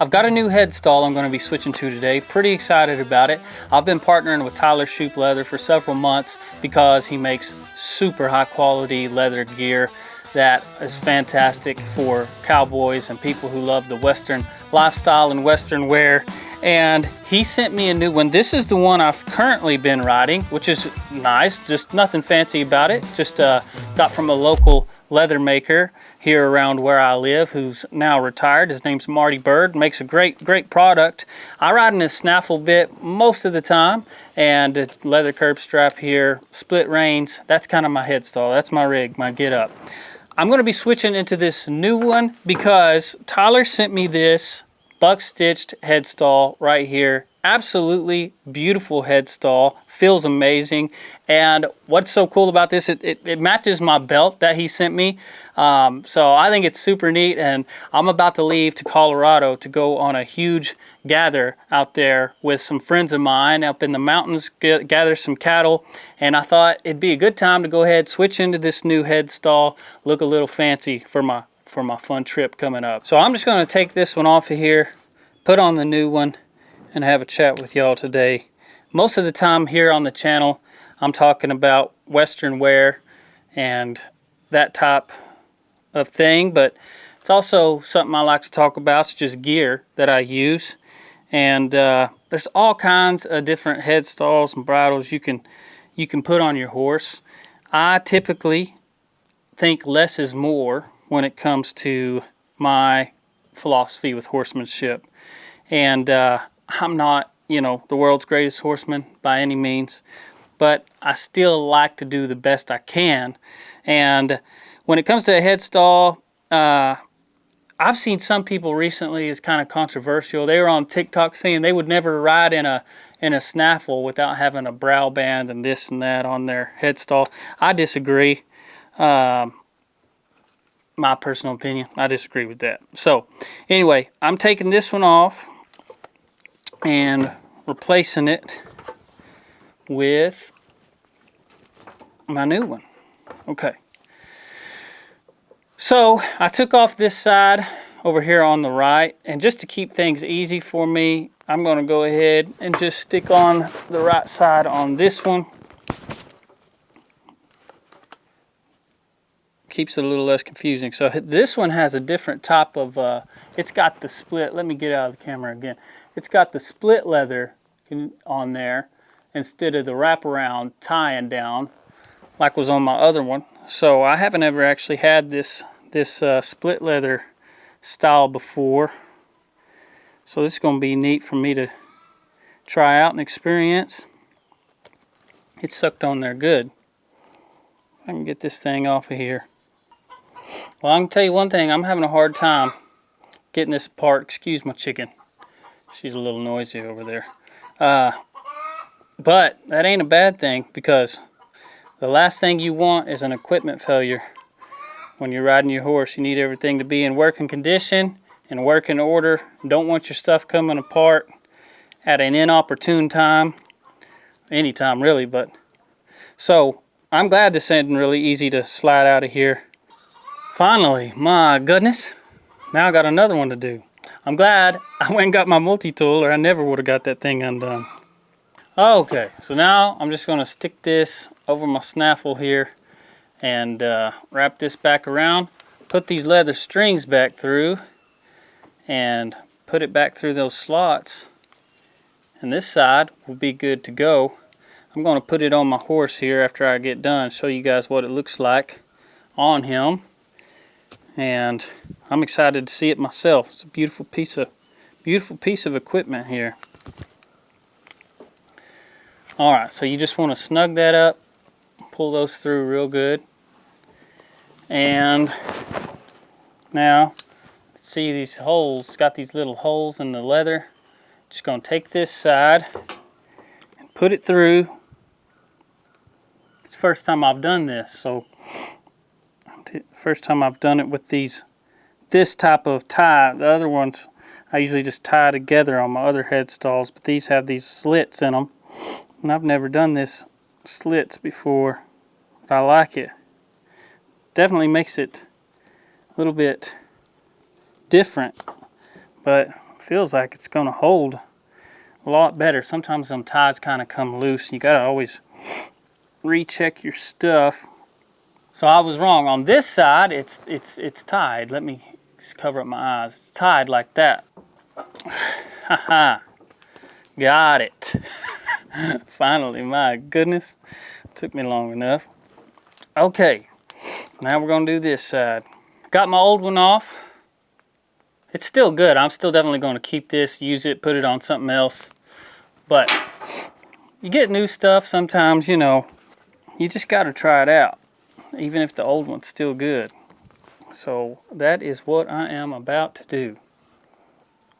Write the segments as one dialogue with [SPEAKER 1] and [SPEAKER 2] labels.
[SPEAKER 1] I've got a new headstall I'm going to be switching to today. Pretty excited about it. I've been partnering with Tyler Shupe Leather for several months because he makes super high quality leather gear that is fantastic for cowboys and people who love the Western lifestyle and Western wear. And he sent me a new one. This is the one I've currently been riding, which is nice, just nothing fancy about it. Just got from a local leather maker here around where I live, who's now retired. His name's Marty Bird. Makes a great product. I ride in a snaffle bit most of the time, and a leather curb strap here, split reins. That's kind of my headstall. That's my rig, my get up. I'm going to be switching into this new one because Tyler sent me this Buckstitched headstall right here. Absolutely beautiful headstall. Feels amazing. And what's so cool about this, it matches my belt that he sent me. So I think it's super neat, and I'm about to leave to Colorado to go on a huge gather out there with some friends of mine up in the mountains, gather some cattle, and I thought it'd be a good time to go ahead, switch into this new headstall, look a little fancy for my fun trip coming up. So I'm just going to take this one off of here, put on the new one, and have a chat with y'all today. Most of the time here on the channel, I'm talking about Western wear and that type of thing, but it's also something I like to talk about. It's just gear that I use, and there's all kinds of different headstalls and bridles you can put on your horse. I typically think less is more when it comes to my philosophy with horsemanship, and I'm not, you know, the world's greatest horseman by any means, but I still like to do the best I can. And when it comes to a headstall, I've seen some people recently, is kind of controversial. They were on TikTok saying they would never ride in a snaffle without having a brow band and this and that on their headstall. I disagree. My personal opinion, I disagree with that. So anyway, I'm taking this one off and replacing it with my new one. Okay. So I took off this side over here on the right, and just to keep things easy for me, I'm going to go ahead and just stick on the right side on this one. Keeps it a little less confusing. So this one has a different type of, it's got the split, let me get out of the camera again. It's got the split leather on there instead of the wraparound tying down like was on my other one. So I haven't ever actually had this split leather style before. So this is going to be neat for me to try out and experience. It's sucked on there good. I can get this thing off of here. Well, I can tell you one thing, I'm having a hard time getting this apart. Excuse my chicken. She's a little noisy over there. But that ain't a bad thing, because the last thing you want is an equipment failure. When you're riding your horse, you need everything to be in working condition and working order. Don't want your stuff coming apart at an inopportune time. Anytime really, but. So, I'm glad this ain't really easy to slide out of here. Finally, my goodness, now I got another one to do. I'm glad I went and got my multi-tool, or I never would have got that thing undone. Okay, so now I'm just going to stick this over my snaffle here and wrap this back around, put these leather strings back through, and put it back through those slots, and this side will be good to go. I'm going to put it on my horse here after I get done, show you guys what it looks like on him, and I'm excited to see it myself. It's a beautiful piece of equipment here. Alright, so you just want to snug that up, pull those through real good. And now, see these holes, it's got these little holes in the leather. Just going to take this side and put it through. It's the first time I've done this, so first time I've done it with this type of tie. The other ones I usually just tie together on my other headstalls, but these have these slits in them. And I've never done this slits before, but I like it. Definitely makes it a little bit different, but feels like it's gonna hold a lot better. Sometimes them ties kind of come loose. You gotta always recheck your stuff. So I was wrong. On this side, it's tied. Let me just cover up my eyes. It's tied like that. Haha. Got it. Finally, my goodness. Took me long enough. Okay, now we're gonna do this side. Got my old one off. It's still good. I'm still definitely gonna keep this, use it, put it on something else. But you get new stuff sometimes, you know, you just gotta try it out, even if the old one's still good. So that is what I am about to do.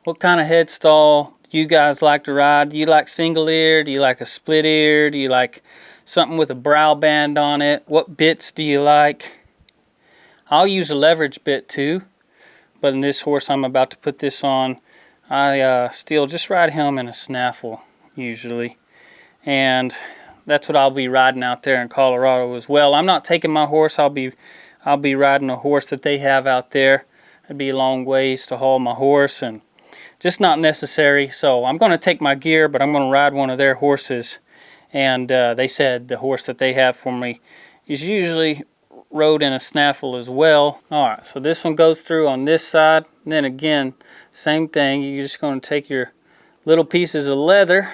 [SPEAKER 1] What kind of headstall do you guys like to ride? Do you like single ear? Do you like a split ear? Do you like something with a brow band on it? What bits do you like? I'll use a leverage bit too, but in this horse I'm about to put this on, I still just ride him in a snaffle usually. And that's what I'll be riding out there in Colorado as well. I'm not taking my horse. I'll be riding a horse that they have out there. It'd be a long ways to haul my horse and just not necessary. So I'm going to take my gear, but I'm going to ride one of their horses. And they said the horse that they have for me is usually rode in a snaffle as well. Alright, so this one goes through on this side. And then again, same thing. You're just going to take your little pieces of leather,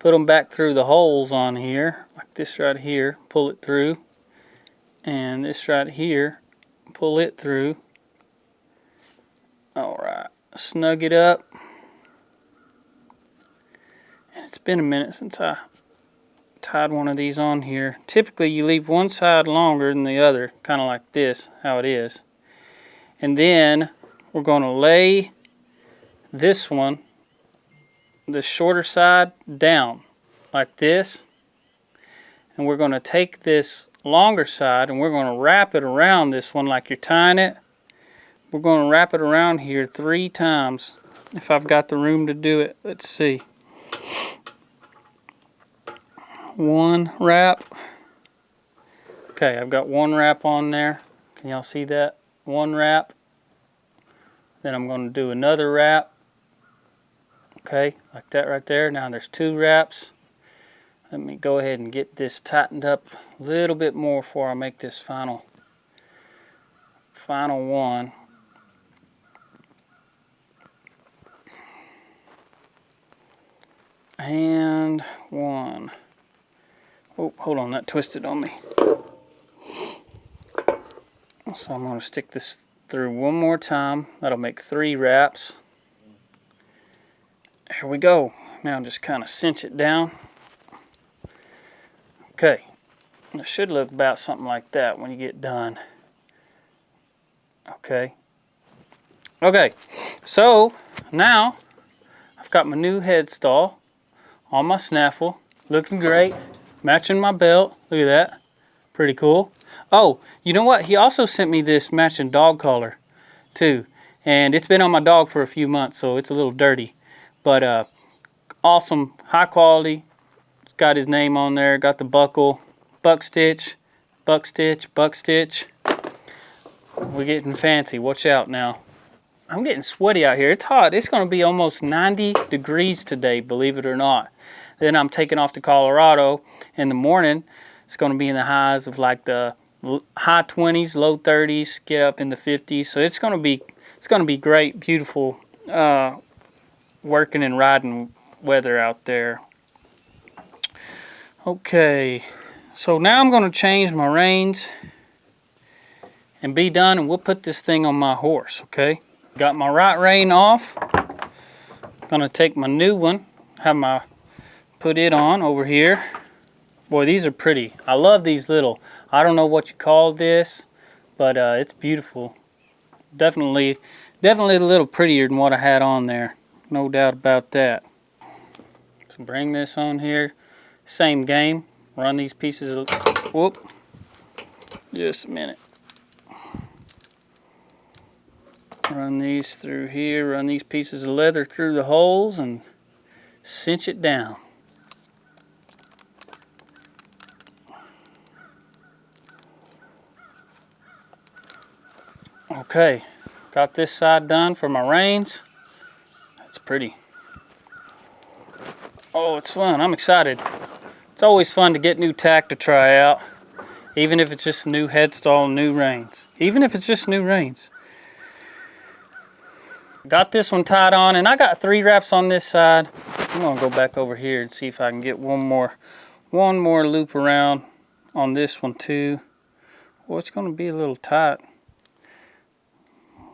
[SPEAKER 1] put them back through the holes on here, like this right here, pull it through. And this right here, pull it through. Alright, snug it up. And it's been a minute since I tied one of these on here. Typically you leave one side longer than the other, kind of like this, how it is. And then we're going to lay this one, the shorter side, down like this. And we're going to take this longer side and we're going to wrap it around this one like you're tying it. We're going to wrap it around here 3 times if I've got the room to do it. Let's see. 1 wrap. Okay, I've got 1 wrap on there. Can y'all see that? 1 wrap. Then I'm going to do another wrap. Okay, like that right there. Now there's 2 wraps. Let me go ahead and get this tightened up a little bit more before I make this final one. And 1. Oh, hold on, that twisted on me. So I'm going to stick this through one more time. That'll make 3 wraps. Here we go. Now just kind of cinch it down. Okay, it should look about something like that when you get done. Okay. Okay, so now I've got my new headstall on my snaffle, looking great, matching my belt. Look at that, pretty cool. Oh, you know what? He also sent me this matching dog collar too, and it's been on my dog for a few months, so it's a little dirty, but awesome, high quality. It's got his name on there, got the buckle, Buckstitch, Buckstitch, Buckstitch. We're getting fancy, watch out now. I'm getting sweaty out here, it's hot. It's gonna be almost 90 degrees today, believe it or not. Then I'm taking off to Colorado in the morning. It's gonna be in the highs of like the high 20s, low 30s, get up in the 50s. So it's gonna be great, beautiful working and riding weather out there. Okay, so now I'm going to change my reins and be done, and we'll put this thing on my horse, okay? Got my right rein off. Going to take my new one, put it on over here. Boy, these are pretty. I love these little, I don't know what you call this, but it's beautiful. Definitely a little prettier than what I had on there. No doubt about that. So bring this on here. Same game. Run these pieces of, whoop. Just a minute. Run these through here. Run these pieces of leather through the holes and cinch it down. Okay, got this side done for my reins. pretty. Oh, it's fun. I'm excited. It's always fun to get new tack to try out. Even if it's just new Headstall, new Reins. Even if it's just new Reins. Got this one tied on, and I got 3 wraps on this side. I'm gonna go back over here and see if I can get one more loop around on this one too. Well, it's gonna be a little tight.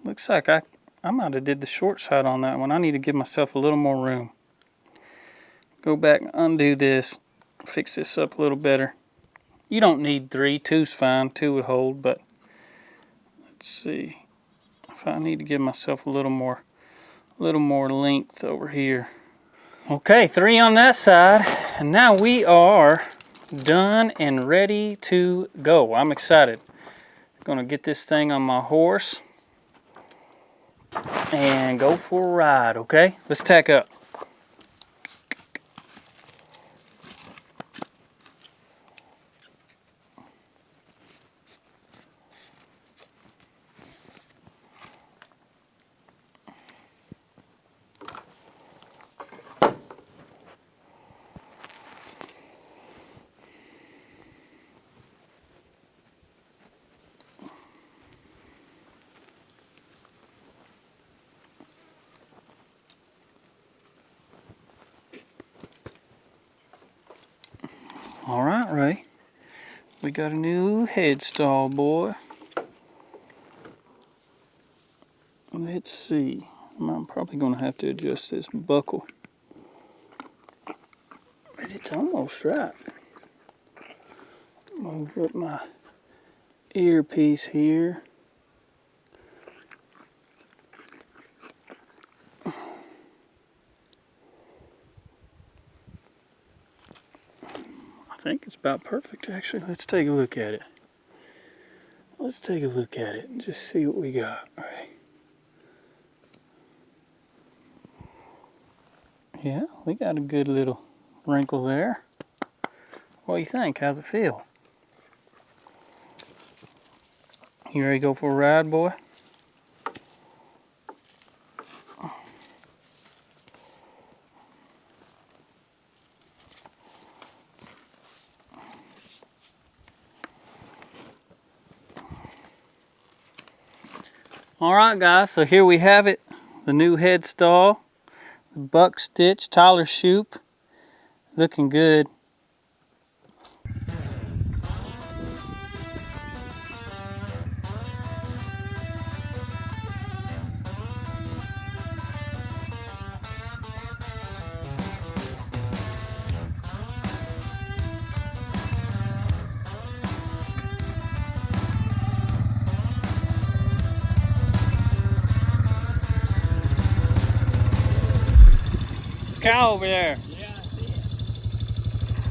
[SPEAKER 1] Looks like I might have did the short side on that one. I need to give myself a little more room. Go back and undo this, fix this up a little better. You don't need 3, 2's fine, 2 would hold, but let's see if I need to give myself a little more length over here. Okay, 3 on that side, and now we are done and ready to go. I'm excited. Gonna get this thing on my horse and go for a ride, okay? Let's tack up. All right, Ray. We got a new Headstall, boy. Let's see. I'm probably going to have to adjust this buckle. But it's almost right. Move up my earpiece here. I think it's about perfect, actually. Let's take a look at it. Let's take a look at it and just see what we got. All right. Yeah, we got a good little wrinkle there. What do you think? How's it feel? You ready to go for a ride, boy? Alright guys, so here we have it. The new Headstall. The Buckstitch, Tyler Shupe. Looking good. Cow over there.
[SPEAKER 2] Yeah, I see it.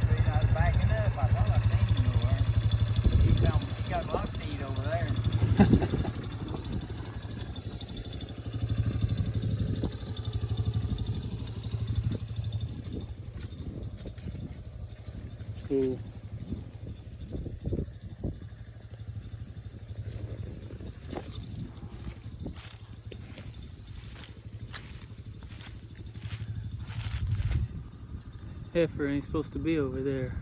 [SPEAKER 2] See, I was backing up. I thought I seen him over. He got my feet over there.
[SPEAKER 1] Cool. Heifer ain't supposed to be over there.